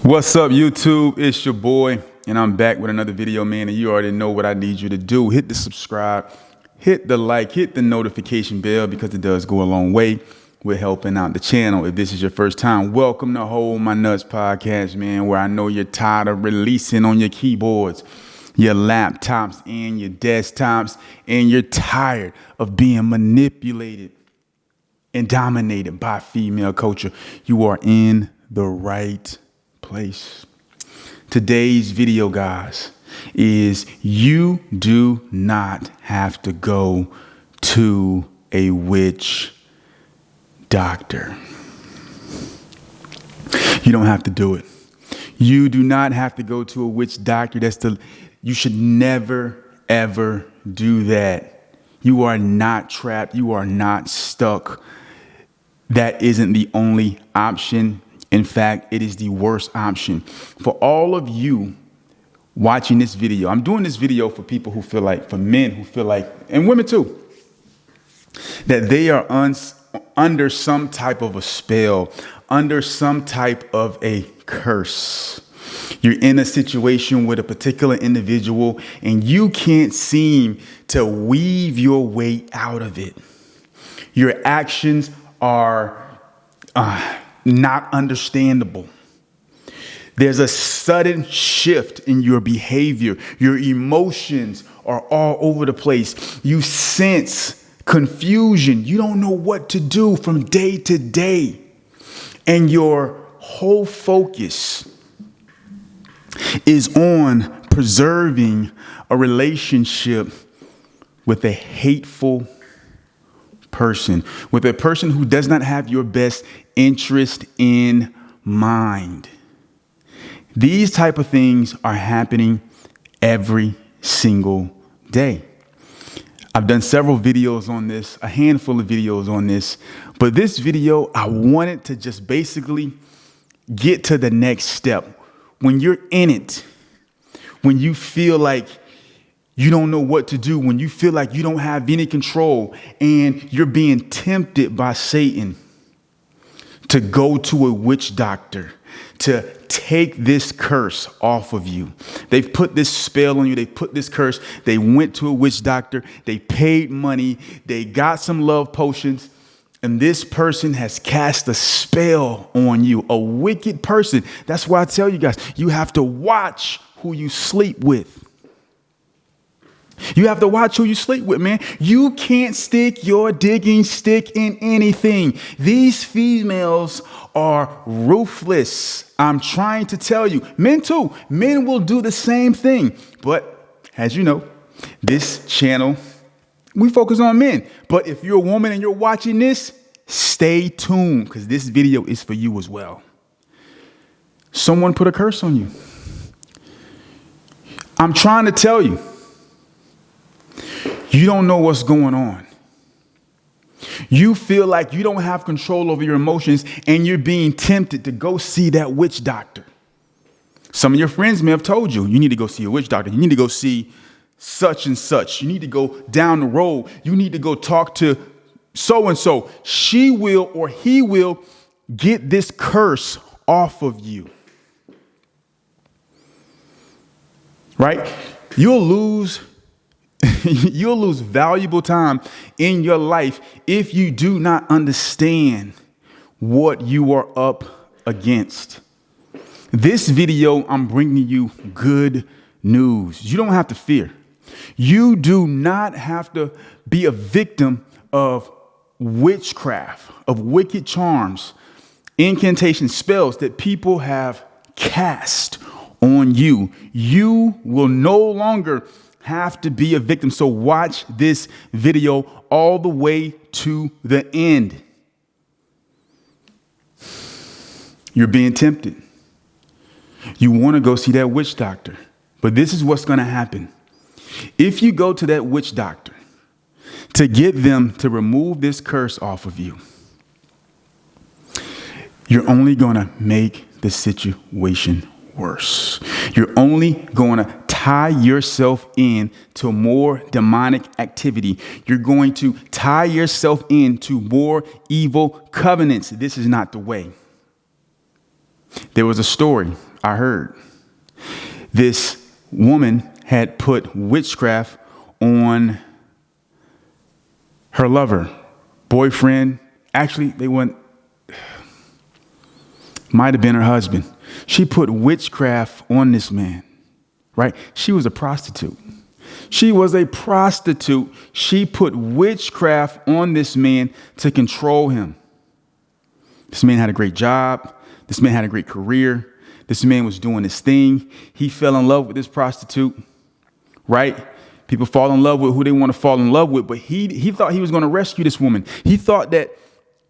What's up, YouTube? It's your boy, and I'm back with another video, man. And you already know what I need you to do. Hit the subscribe, hit the like, hit the notification bell, because it does go a long way with helping out the channel. If this is your first time, welcome to Hold My Nuts podcast, man, where I know you're tired of releasing on your keyboards, your laptops, and your desktops, and you're tired of being manipulated and dominated by female culture. You are in the right place. Today's video, guys, is you do not have to go to a witch doctor. You don't have to do it. You do not have to go to a witch doctor. You should never, ever do that. You are not trapped. You are not stuck. That isn't the only option. In fact, it is the worst option. For all of you watching this video, I'm doing this video for people who feel like, for men who feel like, and women too, that they are under some type of a spell, under some type of a curse. You're in a situation with a particular individual and you can't seem to weave your way out of it. Your actions are not understandable. There's a sudden shift in your behavior. Your emotions are all over the place. You sense confusion. You don't know what to do from day to day. And your whole focus is on preserving a relationship with a hateful person, with a person who does not have your best interest in mind. These type of things are happening every single day. I've done several videos on this, a handful of videos on this, but this video, I wanted to just basically get to the next step. When you're in it, when you feel like you don't know what to do, when you feel like you don't have any control and you're being tempted by Satan to go to a witch doctor, to take this curse off of you. They've put this spell on you. They put this curse. They went to a witch doctor. They paid money. They got some love potions. And this person has cast a spell on you, a wicked person. That's why I tell you guys, you have to watch who you sleep with. You have to watch who you sleep with, man. You can't stick your digging stick in anything. These females are ruthless. I'm trying to tell you. Men too. Men will do the same thing. But as you know, this channel, we focus on men. But if you're a woman and you're watching this, stay tuned, because this video is for you as well. Someone put a curse on you. I'm trying to tell you. You don't know what's going on. You feel like you don't have control over your emotions and you're being tempted to go see that witch doctor. Some of your friends may have told you, you need to go see a witch doctor. You need to go see such and such. You need to go down the road. You need to go talk to so-and-so. She will or he will get this curse off of you. Right? You'll lose valuable time in your life if you do not understand what you are up against. This video, I'm bringing you good news. You don't have to fear. You do not have to be a victim of witchcraft, of wicked charms, incantation spells that people have cast on you. You will no longer have to be a victim. So watch this video all the way to the end. You're being tempted. You want to go see that witch doctor. But this is what's going to happen. If you go to that witch doctor to get them to remove this curse off of you, you're only going to make the situation worse. You're only going to tie yourself in to more demonic activity. You're going to tie yourself into more evil covenants. This is not the way. There was a story I heard. This woman had put witchcraft on her lover, boyfriend. Actually, might have been her husband. She put witchcraft on this man, right? She was a prostitute. She was a prostitute. She put witchcraft on this man to control him. This man had a great job. This man had a great career. This man was doing his thing. He fell in love with this prostitute, right? People fall in love with who they want to fall in love with, but he thought he was going to rescue this woman. He thought that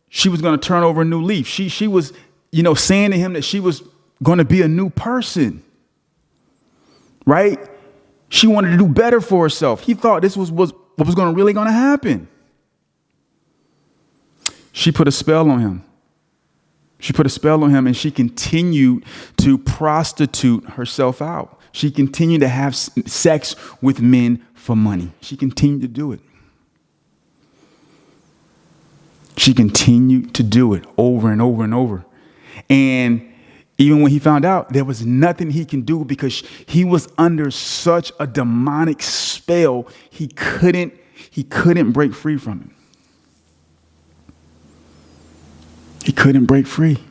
she was going to turn over a new leaf. She was, saying to him that she was going to be a new person, right? She wanted to do better for herself. He thought this was what was really going to happen. She put a spell on him. And she continued to prostitute herself out. She continued to have sex with men for money. She continued to do it. She continued to do it over and over and over. And even when he found out, there was nothing he can do because he was under such a demonic spell. He couldn't break free from it. He couldn't break free.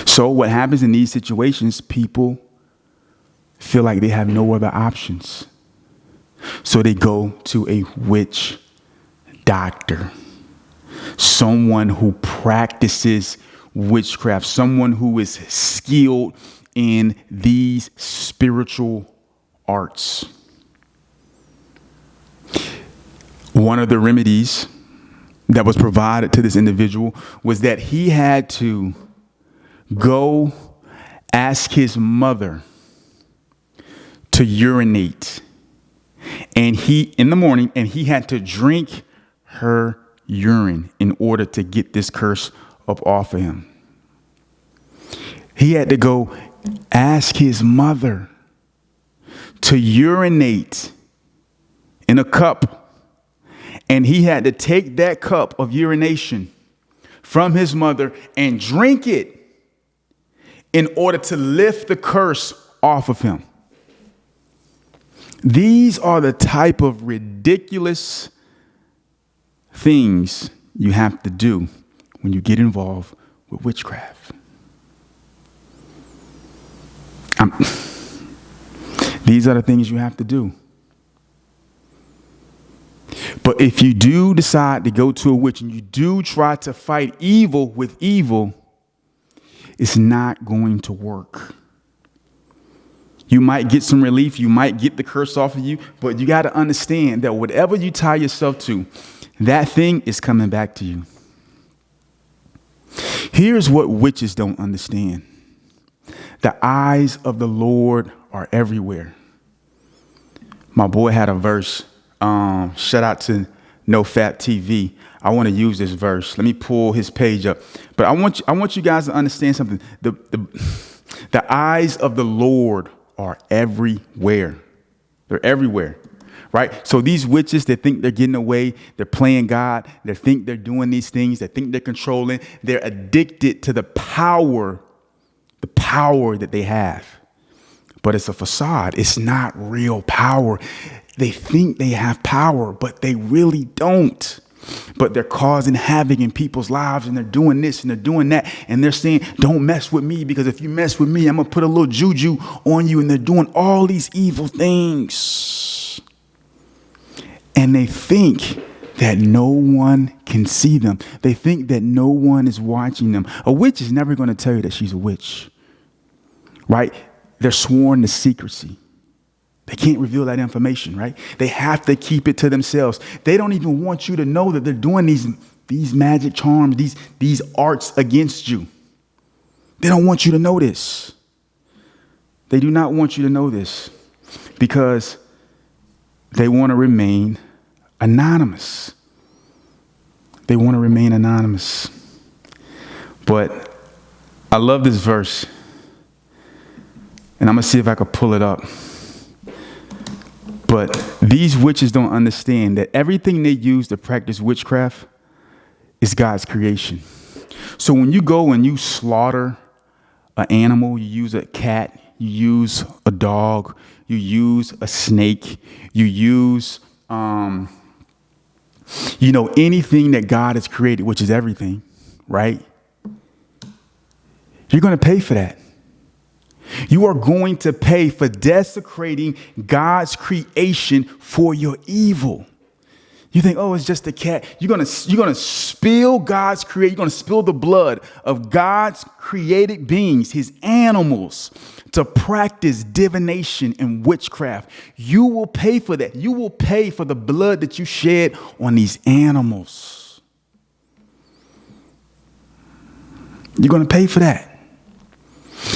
So what happens in these situations, people feel like they have no other options. So they go to a witch doctor, someone who practices witchcraft, someone who is skilled in these spiritual arts. One of the remedies that was provided to this individual was that he had to go ask his mother to urinate in the morning, and he had to drink her urine in order to get this curse up off of him. He had to go ask his mother to urinate in a cup. And he had to take that cup of urination from his mother and drink it in order to lift the curse off of him. These are the type of ridiculous things you have to do when you get involved with witchcraft. These are the things you have to do. But if you do decide to go to a witch and you do try to fight evil with evil, it's not going to work. You might get some relief. You might get the curse off of you, but you got to understand that whatever you tie yourself to, that thing is coming back to you. Here's what witches don't understand. The eyes of the Lord are everywhere. My boy had a verse. Shout out to No Fat TV. I want to use this verse. Let me pull his page up. But I want you guys to understand something. The eyes of the Lord are everywhere. They're everywhere, right? So these witches, they think they're getting away. They're playing God. They think they're doing these things. They think they're controlling. They're addicted to the power that they have. But it's a facade. It's not real power. They think they have power, but they really don't. But they're causing havoc in people's lives, and they're doing this and they're doing that. And they're saying, don't mess with me, because if you mess with me, I'm going to put a little juju on you. And they're doing all these evil things. And they think that no one can see them. They think that no one is watching them. A witch is never going to tell you that she's a witch, right? They're sworn to secrecy. They can't reveal that information, right? They have to keep it to themselves. They don't even want you to know that they're doing these magic charms, these arts against you. They don't want you to know this. They do not want you to know this because they want to remain anonymous. They want to remain anonymous. But I love this verse. And I'm going to see if I can pull it up. But these witches don't understand that everything they use to practice witchcraft is God's creation. So when you go and you slaughter an animal, you use a cat, you use a dog, you use a snake, you use, anything that God has created, which is everything, right? You're going to pay for that. You are going to pay for desecrating God's creation for your evil. You think, oh, it's just a cat. You're gonna spill God's creation. You're gonna spill the blood of God's created beings, his animals, to practice divination and witchcraft. You will pay for that. You will pay for the blood that you shed on these animals. You're gonna pay for that.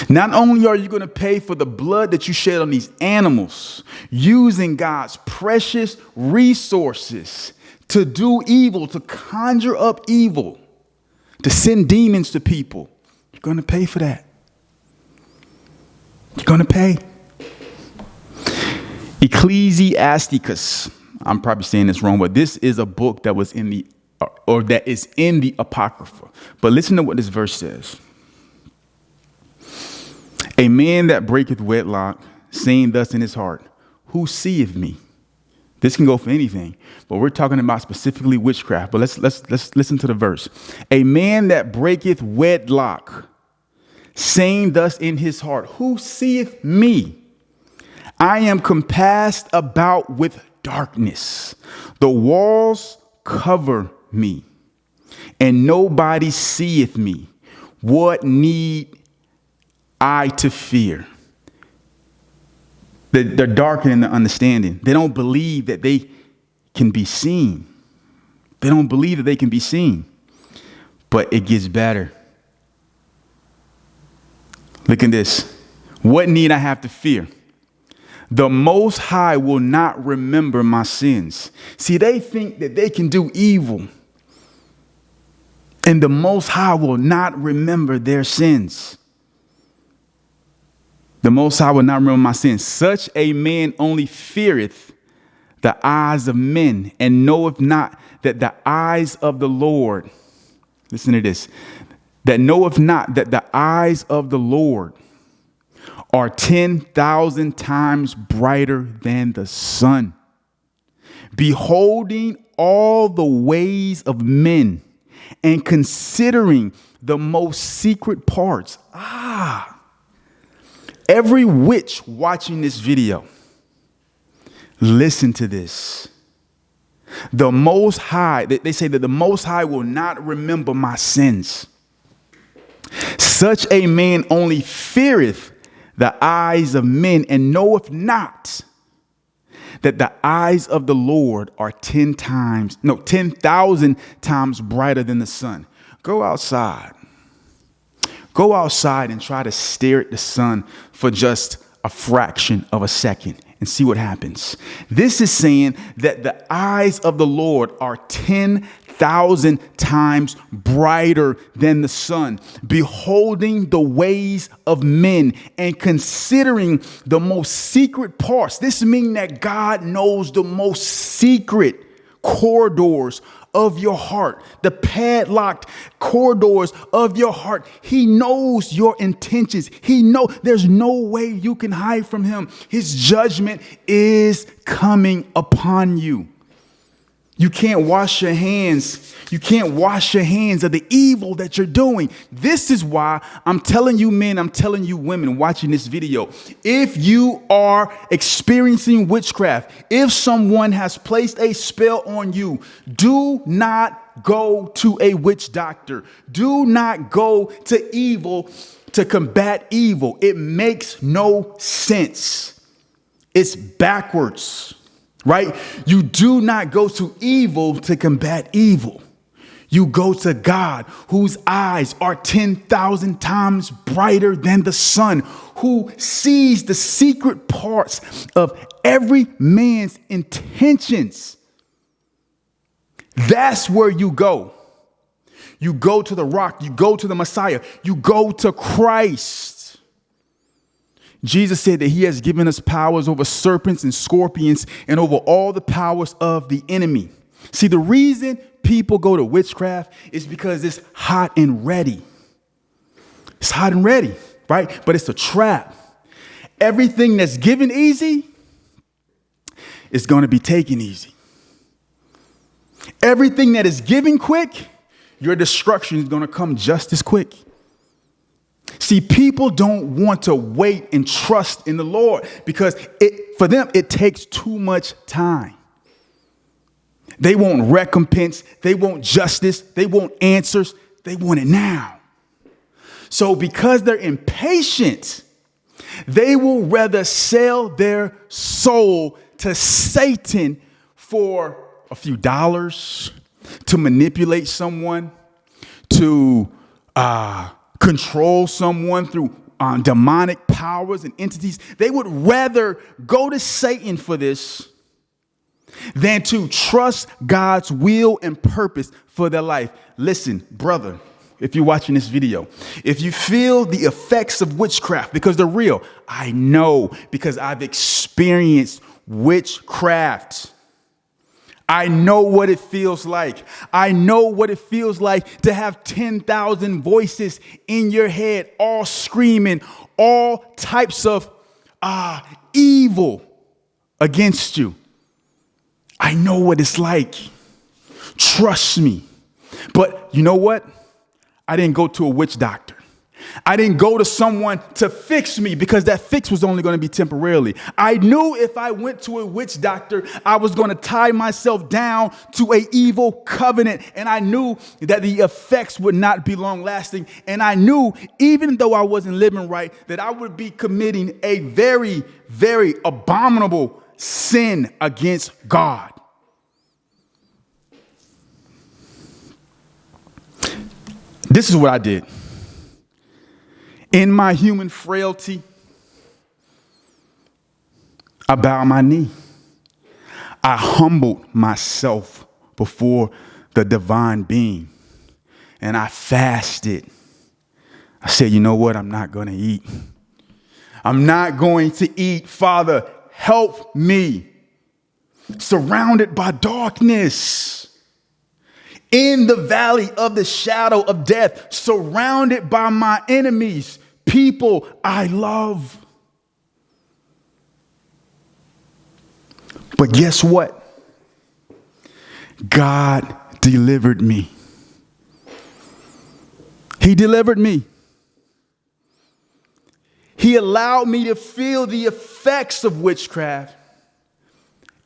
Not only are you going to pay for the blood that you shed on these animals, using God's precious resources to do evil, to conjure up evil, to send demons to people, you're going to pay for that. You're going to pay. Ecclesiasticus. I'm probably saying this wrong, but this is a book that was that is in the Apocrypha. But listen to what this verse says. A man that breaketh wedlock, saying thus in his heart, who seeth me? This can go for anything, but we're talking about specifically witchcraft. But let's listen to the verse. A man that breaketh wedlock, saying thus in his heart, who seeth me? I am compassed about with darkness. The walls cover me, and nobody seeth me. What need I to fear? They're darkened in their understanding. They don't believe that they can be seen. They don't believe that they can be seen. But it gets better. Look at this. What need I have to fear? The Most High will not remember my sins. See, they think that they can do evil, and the Most High will not remember their sins. The Most High will not remember my sins. Such a man only feareth the eyes of men, and knoweth not that the eyes of the Lord, listen to this, that knoweth not that the eyes of the Lord are 10,000 times brighter than the sun, beholding all the ways of men, and considering the most secret parts. Every witch watching this video, listen to this. The Most High, they say that the Most High will not remember my sins. Such a man only feareth the eyes of men, and knoweth not that the eyes of the Lord are 10,000 times brighter than the sun. Go outside. Go outside and try to stare at the sun for just a fraction of a second and see what happens. This is saying that the eyes of the Lord are 10,000 times brighter than the sun, beholding the ways of men and considering the most secret parts. This means that God knows the most secret corridors of your heart, the padlocked corridors of your heart. He knows your intentions. He knows there's no way you can hide from him. His judgment is coming upon you. You can't wash your hands. You can't wash your hands of the evil that you're doing. This is why I'm telling you men, I'm telling you women watching this video. If you are experiencing witchcraft, if someone has placed a spell on you, do not go to a witch doctor. Do not go to evil to combat evil. It makes no sense. It's backwards. Right? You do not go to evil to combat evil. You go to God, whose eyes are 10,000 times brighter than the sun, who sees the secret parts of every man's intentions. That's where you go. You go to the rock. You go to the Messiah. You go to Christ. Jesus said that he has given us powers over serpents and scorpions and over all the powers of the enemy. See, the reason people go to witchcraft is because it's hot and ready. It's hot and ready. right? But it's a trap. Everything that's given easy is going to be taken easy. Everything that is given quick, your destruction is going to come just as quick. See, people don't want to wait and trust in the Lord because for them, it takes too much time. They want recompense. They want justice. They want answers. They want it now. So because they're impatient, they will rather sell their soul to Satan for a few dollars, to manipulate someone, to control someone through demonic powers and entities. They would rather go to Satan for this than to trust God's will and purpose for their life. Listen, brother, if you're watching this video, if you feel the effects of witchcraft, because they're real, I know because I've experienced witchcraft. I know what it feels like. I know what it feels like to have 10,000 voices in your head, all screaming, all types of evil against you. I know what it's like. Trust me. But you know what? I didn't go to a witch doctor. I didn't go to someone to fix me because that fix was only going to be temporarily. I knew if I went to a witch doctor, I was going to tie myself down to an evil covenant. And I knew that the effects would not be long lasting. And I knew even though I wasn't living right, that I would be committing a very, very abominable sin against God. This is what I did. In my human frailty, I bowed my knee. I humbled myself before the divine being, and I fasted. I said, you know what? I'm not going to eat. I'm not going to eat. Father, help me. Surrounded by darkness, in the valley of the shadow of death, surrounded by my enemies, people I love. But guess what? God delivered me. He delivered me. He allowed me to feel the effects of witchcraft,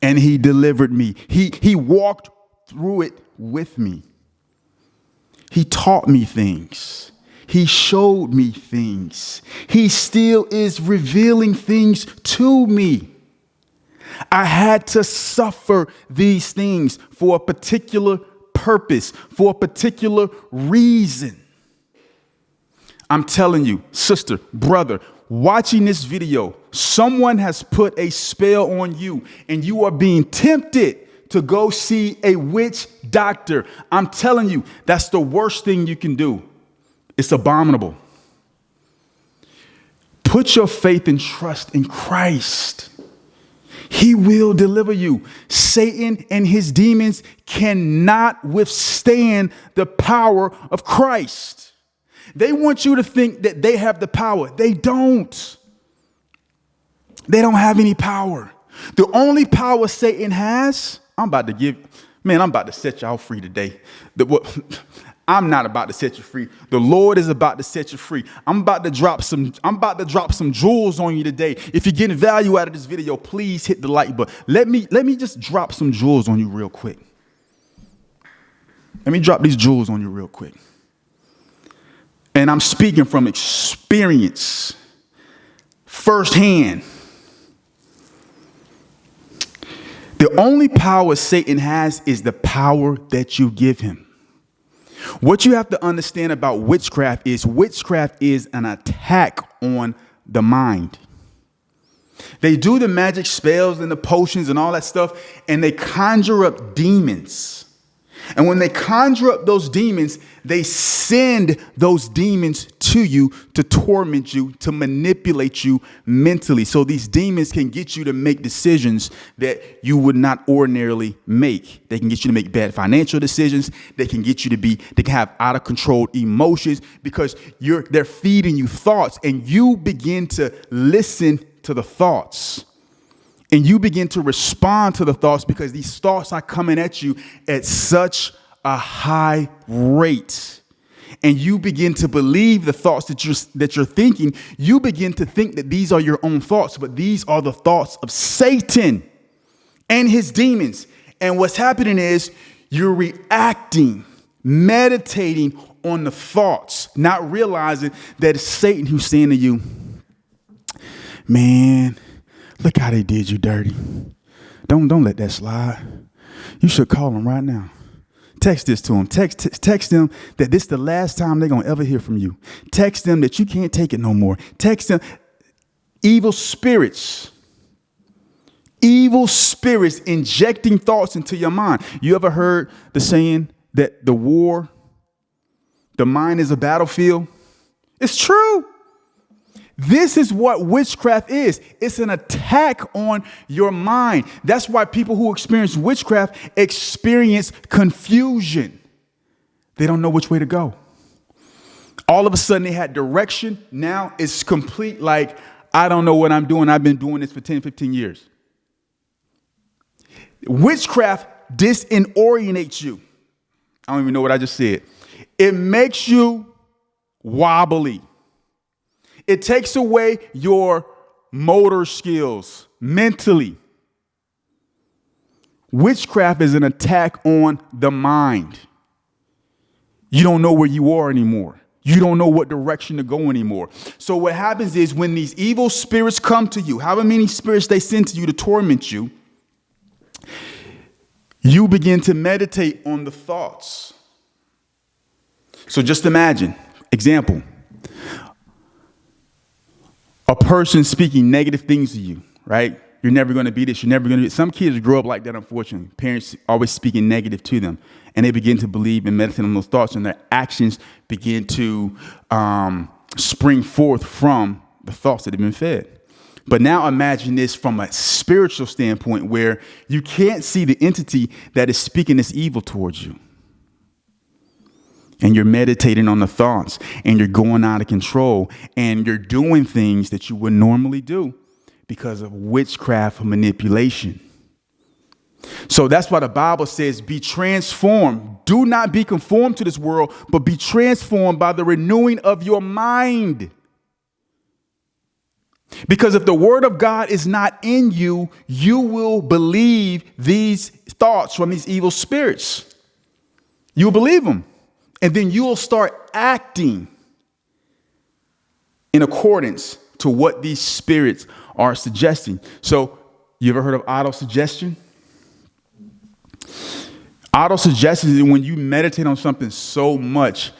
and he delivered me. He walked through it with me. He taught me things. He showed me things. He still is revealing things to me. I had to suffer these things for a particular purpose, for a particular reason. I'm telling you, sister, brother, watching this video, someone has put a spell on you and you are being tempted to go see a witch doctor. I'm telling you, that's the worst thing you can do. It's abominable. Put your faith and trust in Christ. He will deliver you. Satan and his demons cannot withstand the power of Christ. They want you to think that they have the power. They don't. They don't have any power. The only power Satan has, I'm about to set y'all free today. I'm not about to set you free. The Lord is about to set you free. I'm about to drop some jewels on you today. If you're getting value out of this video, please hit the like button. Let me just drop some jewels on you real quick. Let me drop these jewels on you real quick. And I'm speaking from experience, firsthand. The only power Satan has is the power that you give him. What you have to understand about witchcraft is an attack on the mind. They do the magic spells and the potions and all that stuff, and they conjure up demons. And when they conjure up those demons, they send those demons to you to torment you, to manipulate you mentally. So these demons can get you to make decisions that you would not ordinarily make. They can get you to make bad financial decisions. They can get you they can have out of control emotions because they're feeding you thoughts, and you begin to listen to the thoughts. And you begin to respond to the thoughts because these thoughts are coming at you at such a high rate. And you begin to believe the thoughts that you're thinking. You begin to think that these are your own thoughts, but these are the thoughts of Satan and his demons. And what's happening is you're reacting, meditating on the thoughts, not realizing that it's Satan who's saying to you, man, look how they did you dirty. Don't let that slide. You should call them right now. Text this to them. Text them that this is the last time they're going to ever hear from you. Text them that you can't take it no more. Text them. Evil spirits injecting thoughts into your mind. You ever heard the saying that the mind is a battlefield? It's true. This is what witchcraft is. It's an attack on your mind. That's why people who experience witchcraft experience confusion. They don't know which way to go. All of a sudden they had direction. Now it's complete, like, I don't know what I'm doing. I've been doing this for 10, 15 years. Witchcraft disorientates you. I don't even know what I just said. It makes you wobbly. It takes away your motor skills mentally. Witchcraft is an attack on the mind. You don't know where you are anymore. You don't know what direction to go anymore. So what happens is when these evil spirits come to you, however many spirits they send to you to torment you, you begin to meditate on the thoughts. So just imagine, example, a person speaking negative things to you, right? You're never going to be this. You're never going to be. Some kids grow up like that, unfortunately. Parents always speaking negative to them. And they begin to believe and meditate on those thoughts, and their actions begin to spring forth from the thoughts that have been fed. But now imagine this from a spiritual standpoint where you can't see the entity that is speaking this evil towards you. And you're meditating on the thoughts, and you're going out of control, and you're doing things that you would normally do because of witchcraft manipulation. So that's why the Bible says, be transformed. Do not be conformed to this world, but be transformed by the renewing of your mind. Because if the word of God is not in you, you will believe these thoughts from these evil spirits. You'll believe them. And then you'll start acting in accordance to what these spirits are suggesting. So you ever heard of autosuggestion? Autosuggestion is when you meditate on something so much,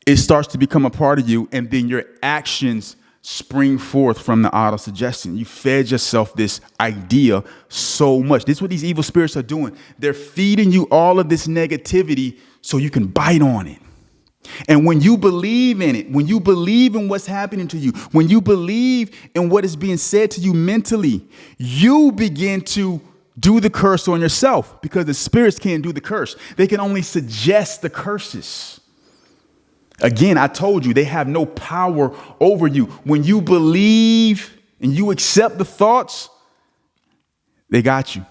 it starts to become a part of you, and then your actions spring forth from the autosuggestion. You fed yourself this idea so much. This is what these evil spirits are doing. They're feeding you all of this negativity so you can bite on it. And when you believe in it, when you believe in what's happening to you, when you believe in what is being said to you mentally, you begin to do the curse on yourself, because the spirits can't do the curse. They can only suggest the curses. Again, I told you, they have no power over you. When you believe and you accept the thoughts, they got you.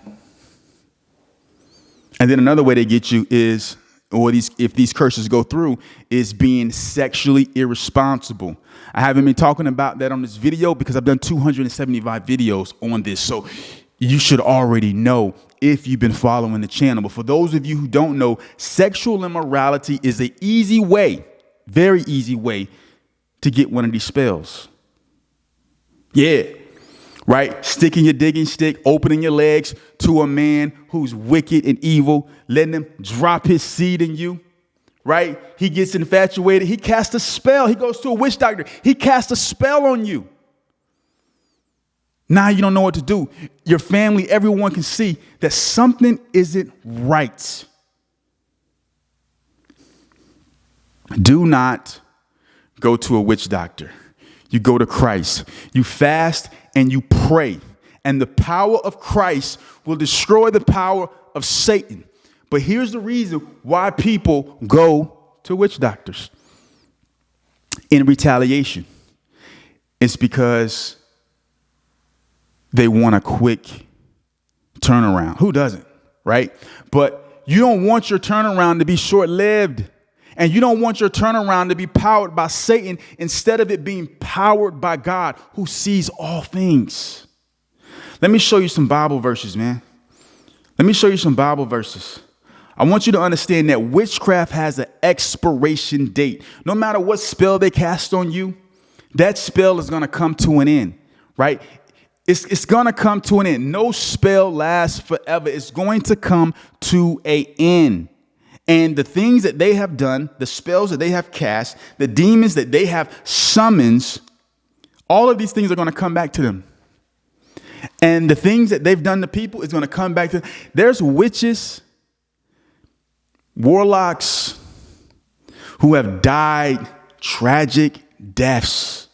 And then another way they get you is, if these curses go through, is being sexually irresponsible. I haven't been talking about that on this video because I've done 275 videos on this. So you should already know if you've been following the channel. But for those of you who don't know, sexual immorality is an easy way, very easy way to get one of these spells. Yeah. Right? Sticking your digging stick, opening your legs to a man who's wicked and evil, letting him drop his seed in you. Right? He gets infatuated. He casts a spell. He goes to a witch doctor. He casts a spell on you. Now you don't know what to do. Your family, everyone can see that something isn't right. Do not go to a witch doctor. You go to Christ. You fast and you pray. And the power of Christ will destroy the power of Satan. But here's the reason why people go to witch doctors in retaliation. It's because they want a quick turnaround. Who doesn't, right? But you don't want your turnaround to be short-lived. And you don't want your turnaround to be powered by Satan instead of it being powered by God who sees all things. Let me show you some Bible verses, man. Let me show you some Bible verses. I want you to understand that witchcraft has an expiration date. No matter what spell they cast on you, that spell is going to come to an end, right? It's going to come to an end. No spell lasts forever. It's going to come to an end. And the things that they have done, the spells that they have cast, the demons that they have summoned, all of these things are going to come back to them. And the things that they've done to people is going to come back to them. There's witches, warlocks who have died tragic deaths.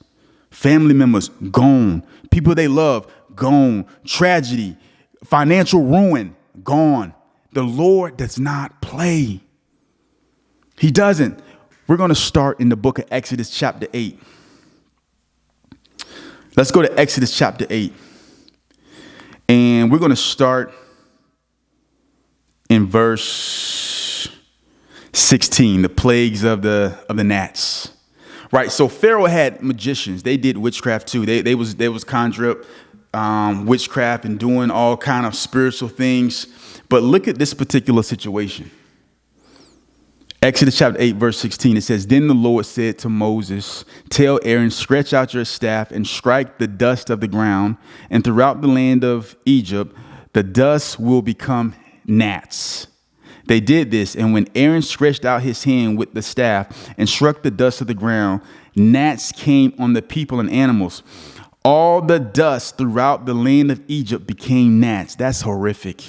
Family members gone. People they love gone. Tragedy, financial ruin gone. The Lord does not play. He doesn't. We're going to start in the book of Exodus chapter 8. Let's go to Exodus chapter 8. And we're going to start in verse 16, the plagues of the gnats. Right. So Pharaoh had magicians. They did witchcraft too. They was conjure up witchcraft and doing all kind of spiritual things. But look at this particular situation. Exodus chapter 8, verse 16, it says, Then the Lord said to Moses, Tell Aaron, stretch out your staff and strike the dust of the ground, and throughout the land of Egypt, the dust will become gnats. They did this, and when Aaron stretched out his hand with the staff and struck the dust of the ground, gnats came on the people and animals. All the dust throughout the land of Egypt became gnats. That's horrific.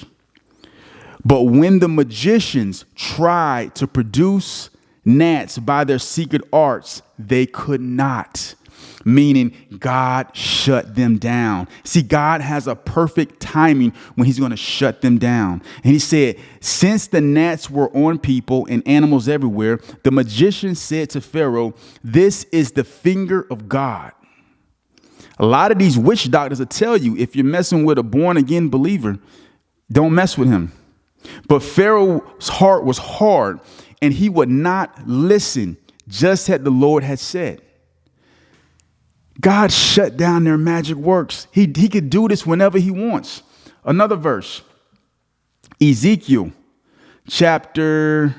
But when the magicians tried to produce gnats by their secret arts, they could not, meaning God shut them down. See, God has a perfect timing when he's going to shut them down. And he said, since the gnats were on people and animals everywhere, the magician said to Pharaoh, this is the finger of God. A lot of these witch doctors will tell you, if you're messing with a born again believer, don't mess with him. But Pharaoh's heart was hard and he would not listen, just as the Lord had said. God shut down their magic works. He could do this whenever he wants. Another verse, Ezekiel chapter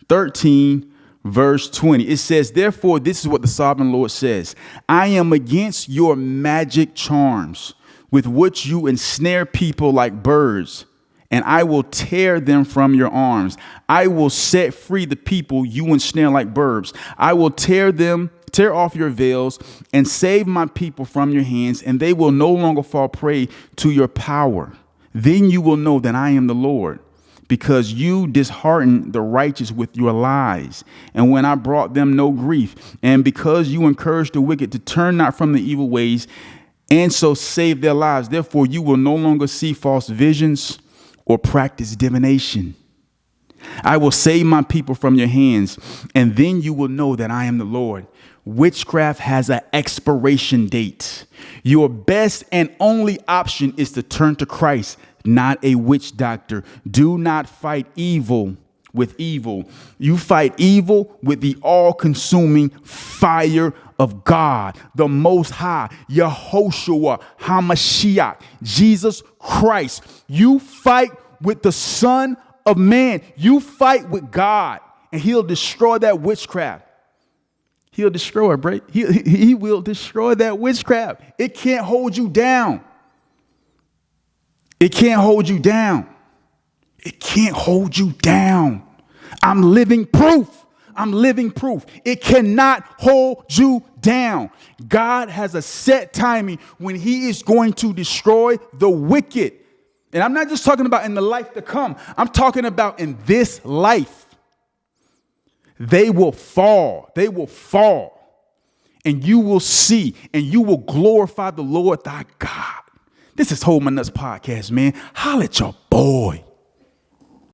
13, verse 20. It says, therefore, this is what the sovereign Lord says. I am against your magic charms with which you ensnare people like birds, and I will tear them from your arms. I will set free the people you ensnare like birds. I will tear off your veils and save my people from your hands, and they will no longer fall prey to your power. Then you will know that I am the Lord, because you disheartened the righteous with your lies, and when I brought them no grief, and because you encouraged the wicked to turn not from the evil ways, and so save their lives. Therefore, you will no longer see false visions or practice divination. I will save my people from your hands, and then you will know that I am the Lord. Witchcraft has an expiration date. Your best and only option is to turn to Christ, not a witch doctor. Do not fight evil with evil. You fight evil with the all-consuming fire of God, the Most High, Yehoshua, HaMashiach, Jesus Christ. You fight with the Son of Man. You fight with God, and he'll destroy that witchcraft. He'll destroy it, right? He will destroy that witchcraft. It can't hold you down. It can't hold you down. It can't hold you down. I'm living proof. I'm living proof. It cannot hold you down. God has a set timing when he is going to destroy the wicked. And I'm not just talking about in the life to come. I'm talking about in this life. they will fall. They will fall. And you will see and you will glorify the Lord thy God. This is Hold My Nuts podcast, man. Holla at your boy.